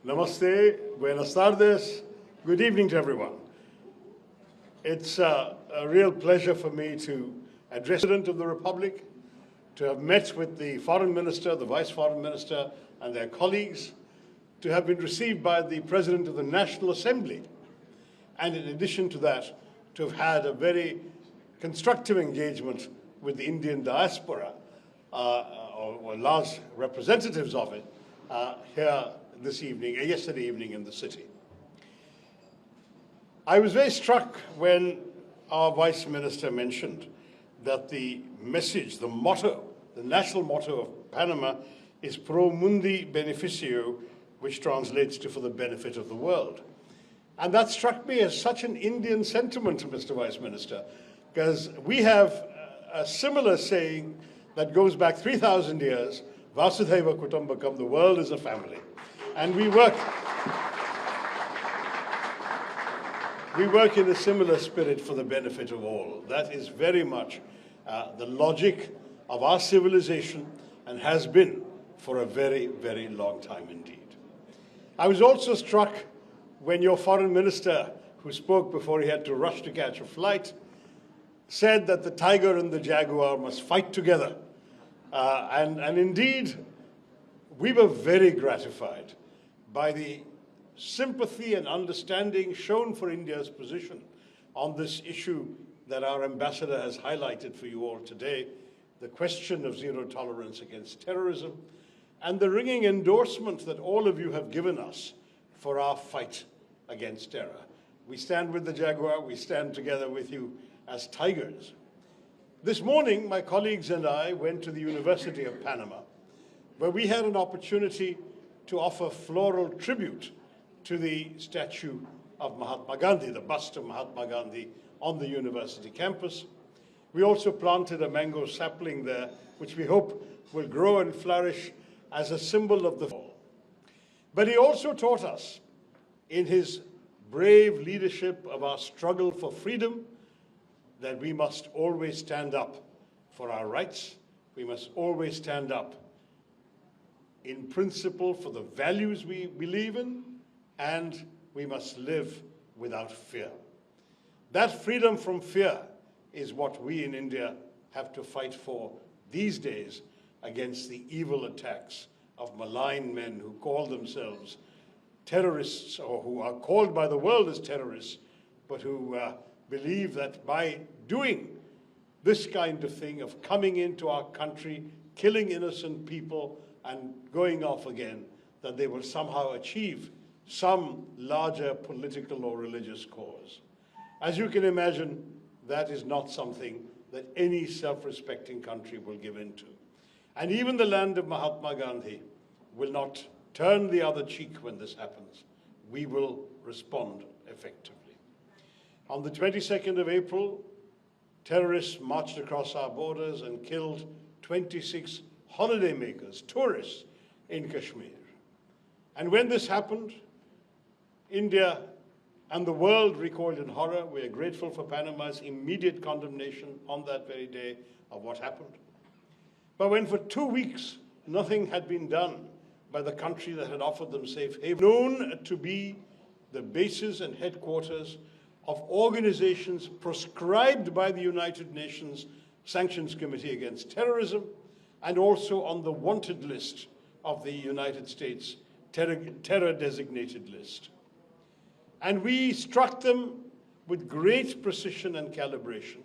Namaste, buenas tardes, good evening to everyone. It's a real pleasure for me to address the President of the Republic, to have met with the Foreign Minister, the Vice Foreign Minister, and their colleagues, to have been received by the President of the National Assembly, and in addition to that, to have had a very constructive engagement with the Indian diaspora, or large representatives of it, here this evening, yesterday evening in the city. I was very struck when our Vice Minister mentioned that the message, the motto, the national motto of Panama is Pro Mundi Beneficio, which translates to for the benefit of the world. And that struck me as such an Indian sentiment, Mr. Vice Minister, because we have a similar saying that goes back 3,000 years, Vasudhaiva Kutumbakam, the world is a family. And we work in a similar spirit for the benefit of all. That is very much the logic of our civilization and has been for a very, very long time indeed. I was also struck when your foreign minister, who spoke before he had to rush to catch a flight, said that the tiger and the jaguar must fight together. And indeed, we were very gratified by the sympathy and understanding shown for India's position on this issue that our ambassador has highlighted for you all today, the question of zero tolerance against terrorism, and the ringing endorsement that all of you have given us for our fight against terror. We stand with the jaguar, we stand together with you as tigers. This morning, my colleagues and I went to the University of Panama, where we had an opportunity to offer floral tribute to the statue of Mahatma Gandhi, the bust of Mahatma Gandhi on the university campus. We also planted a mango sapling there, which we hope will grow and flourish as a symbol of the fall. But he also taught us, in his brave leadership of our struggle for freedom, that we must always stand up for our rights. We must always stand up in principle for the values we believe in, and we must live without fear. That freedom from fear is what we in India have to fight for these days against the evil attacks of malign men who call themselves terrorists, or who are called by the world as terrorists, but who believe that by doing this kind of thing, of coming into our country, killing innocent people, and going off again, that they will somehow achieve some larger political or religious cause. As you can imagine, that is not something that any self-respecting country will give in to. And even the land of Mahatma Gandhi will not turn the other cheek when this happens. We will respond effectively. On the 22nd of April, terrorists marched across our borders and killed 26 holidaymakers, tourists in Kashmir. And when this happened, India and the world recoiled in horror. We are grateful for Panama's immediate condemnation on that very day of what happened. But when for 2 weeks nothing had been done by the country that had offered them safe haven, known to be the bases and headquarters of organizations proscribed by the United Nations Sanctions Committee Against Terrorism, and also on the wanted list of the United States terror-designated list. And we struck them with great precision and calibration,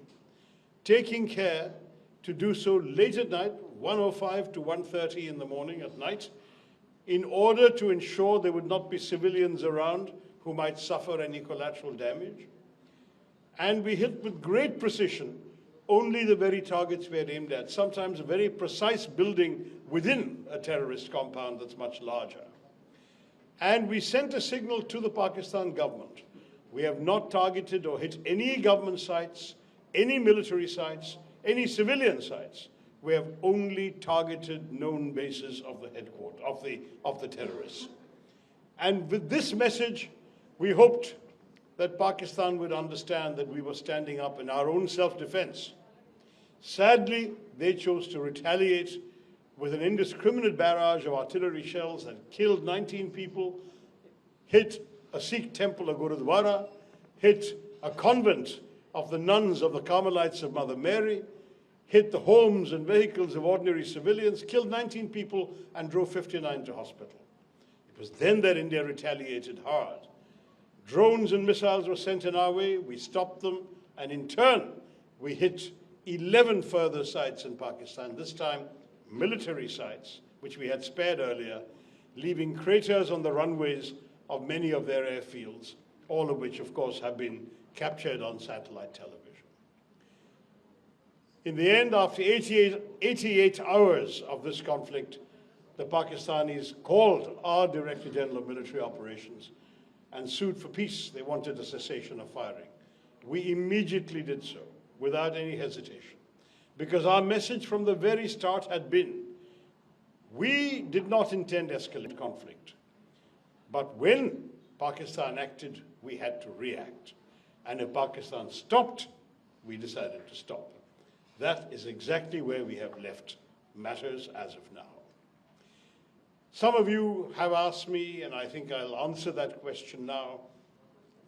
taking care to do so late at night, 1:05 to 1:30 in the morning at night, in order to ensure there would not be civilians around who might suffer any collateral damage. And we hit with great precision only the very targets we had aimed at, sometimes a very precise building within a terrorist compound that's much larger. And we sent a signal to the Pakistan government. We have not targeted or hit any government sites, any military sites, any civilian sites. We have only targeted known bases of the headquarters, of the terrorists. And with this message, we hoped that Pakistan would understand that we were standing up in our own self-defense. Sadly, they chose to retaliate with an indiscriminate barrage of artillery shells that killed 19 people, hit a Sikh temple, a Gurudwara, hit a convent of the nuns of the Carmelites of Mother Mary, hit the homes and vehicles of ordinary civilians, killed 19 people and drove 59 to hospital. It was then that India retaliated hard. Drones and missiles were sent in our way, we stopped them, and in turn, we hit 11 further sites in Pakistan, this time military sites, which we had spared earlier, leaving craters on the runways of many of their airfields, all of which, of course, have been captured on satellite television. In the end, after 88 hours of this conflict, the Pakistanis called our Director General of Military Operations and sued for peace. They wanted a cessation of firing. We immediately did so, without any hesitation, because our message from the very start had been, we did not intend to escalate conflict, but when Pakistan acted, we had to react. And if Pakistan stopped, we decided to stop. That is exactly where we have left matters as of now. Some of you have asked me, and I think I'll answer that question now,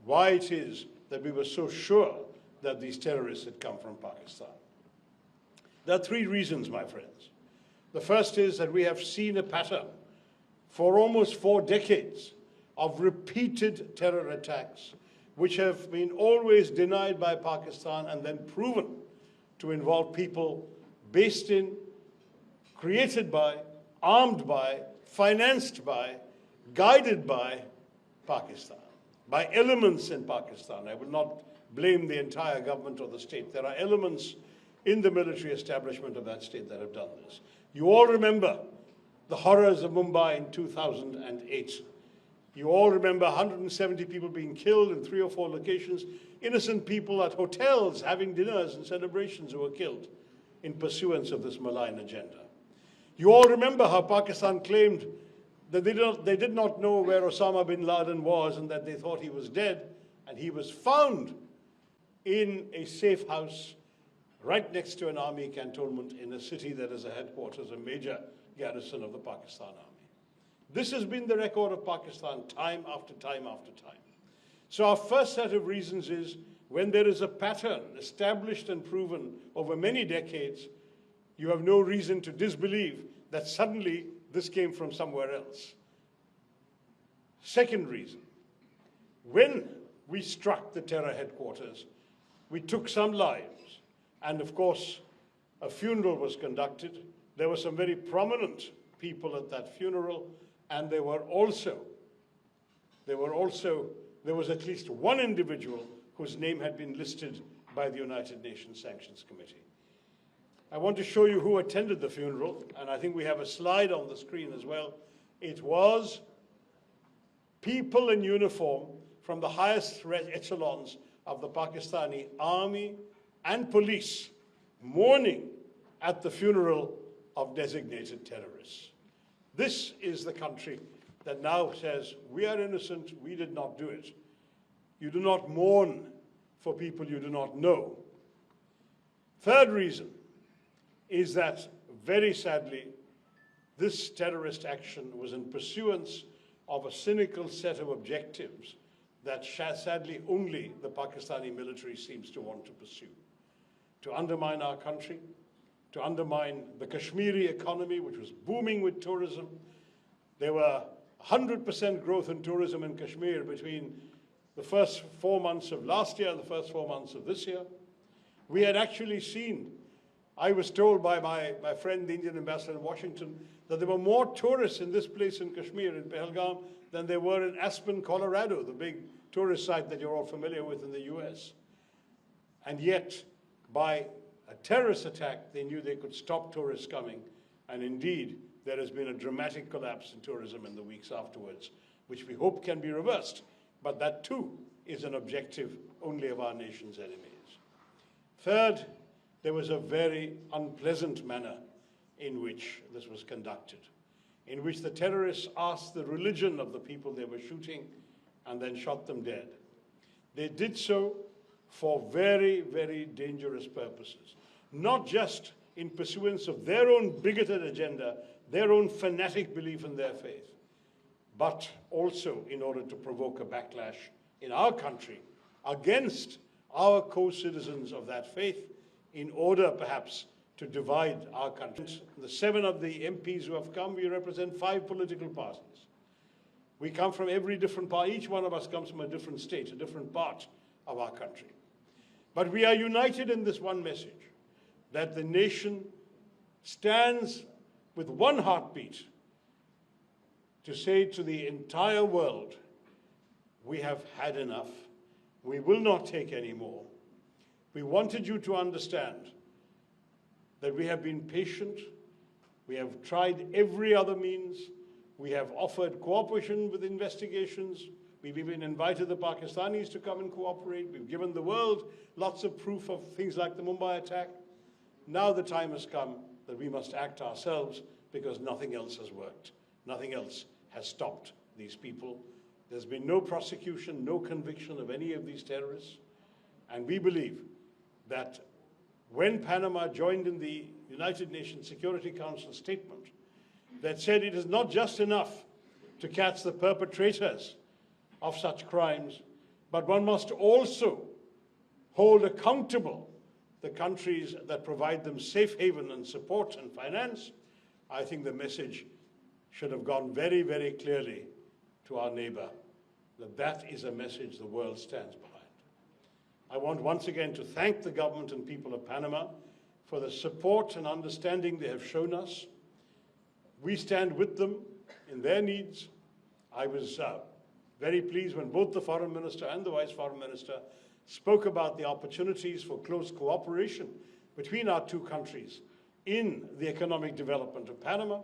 why it is that we were so sure that these terrorists had come from Pakistan. There are three reasons, my friends. The first is that we have seen a pattern for almost 4 decades of repeated terror attacks, which have been always denied by Pakistan and then proven to involve people based in, created by, armed by, financed by, guided by Pakistan, by elements in Pakistan. I will not blame the entire government or the state. There are elements in the military establishment of that state that have done this. You all remember the horrors of Mumbai in 2008. You all remember 170 people being killed in 3 or 4 locations, innocent people at hotels having dinners and celebrations who were killed in pursuance of this malign agenda. You all remember how Pakistan claimed that they did not know where Osama bin Laden was and that they thought he was dead, and he was found in a safe house right next to an army cantonment in a city that is a headquarters, a major garrison of the Pakistan army. This has been the record of Pakistan time after time after time. So our first set of reasons is when there is a pattern established and proven over many decades, you have no reason to disbelieve that suddenly this came from somewhere else. Second reason, when we struck the terror headquarters, we took some lives. And of course, a funeral was conducted. There were some very prominent people at that funeral, and there was at least one individual whose name had been listed by the United Nations Sanctions Committee. I want to show you who attended the funeral, and I think we have a slide on the screen as well. It was people in uniform from the highest echelons of the Pakistani army and police mourning at the funeral of designated terrorists. This is the country that now says, we are innocent, we did not do it. You do not mourn for people you do not know. Third reason is that, very sadly, this terrorist action was in pursuance of a cynical set of objectives that sadly only the Pakistani military seems to want to pursue. To undermine our country, to undermine the Kashmiri economy, which was booming with tourism. There were 100% growth in tourism in Kashmir between the first 4 months of last year and the first 4 months of this year. We had actually seen, I was told by my friend, the Indian ambassador in Washington, that there were more tourists in this place in Kashmir, in Pahalgam, than there were in Aspen, Colorado, the big tourist site that you're all familiar with in the US. And yet, by a terrorist attack, they knew they could stop tourists coming. And indeed, there has been a dramatic collapse in tourism in the weeks afterwards, which we hope can be reversed. But that too is an objective only of our nation's enemies. Third, there was a very unpleasant manner in which this was conducted, in which the terrorists asked the religion of the people they were shooting and then shot them dead. They did so for very, very dangerous purposes, not just in pursuance of their own bigoted agenda, their own fanatic belief in their faith. but also in order to provoke a backlash in our country against our co-citizens of that faith, in order perhaps to divide our country. The 7 of the MPs who have come, we represent 5 political parties. We come from every different part. Each one of us comes from a different state, a different part of our country. But we are united in this one message, that the nation stands with one heartbeat to say to the entire world, we have had enough. We will not take any more. We wanted you to understand that we have been patient. We have tried every other means. We have offered cooperation with investigations. We've even invited the Pakistanis to come and cooperate. We've given the world lots of proof of things like the Mumbai attack. Now the time has come that we must act ourselves, because nothing else has worked. Nothing else has stopped these people. There's been no prosecution, no conviction of any of these terrorists. And we believe that when Panama joined in the United Nations Security Council statement that said it is not just enough to catch the perpetrators of such crimes, but one must also hold accountable the countries that provide them safe haven and support and finance, I think the message should have gone very, very clearly to our neighbor, that that is a message the world stands behind. I want once again to thank the government and people of Panama for the support and understanding they have shown us. We stand with them in their needs. I was very pleased when both the Foreign Minister and the Vice Foreign Minister spoke about the opportunities for close cooperation between our two countries in the economic development of Panama.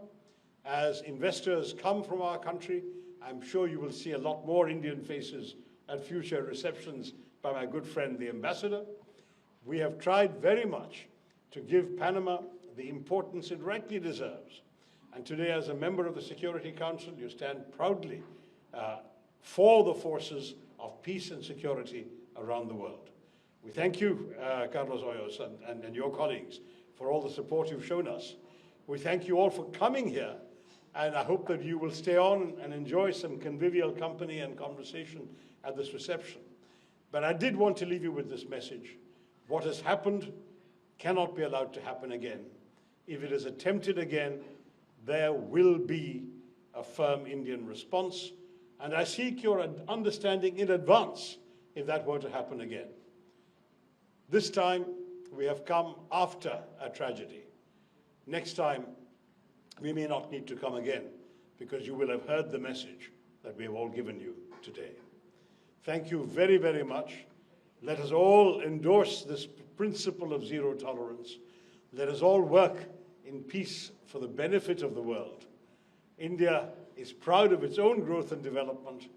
As investors come from our country, I'm sure you will see a lot more Indian faces at future receptions by my good friend, the ambassador. We have tried very much to give Panama the importance it rightly deserves. And today, as a member of the Security Council, you stand proudly for the forces of peace and security around the world. We thank you, Carlos Hoyos, and your colleagues for all the support you've shown us. We thank you all for coming here, and I hope that you will stay on and enjoy some convivial company and conversation at this reception. But I did want to leave you with this message. What has happened cannot be allowed to happen again. If it is attempted again, there will be a firm Indian response, and I seek your understanding in advance if that were to happen again. This time, we have come after a tragedy. Next time, we may not need to come again, because you will have heard the message that we have all given you today. Thank you very, very much. Let us all endorse this principle of zero tolerance. Let us all work in peace for the benefit of the world. India is proud of its own growth and development.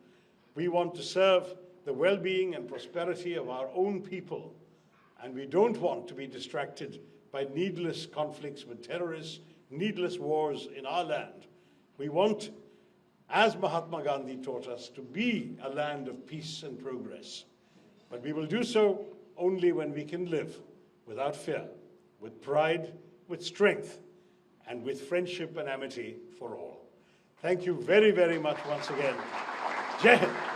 We want to serve the well-being and prosperity of our own people, and we don't want to be distracted by needless conflicts with terrorists, needless wars in our land. We want, as Mahatma Gandhi taught us, to be a land of peace and progress. But we will do so only when we can live without fear, with pride, with strength, and with friendship and amity for all. Thank you very, very much once again. Jai Hind.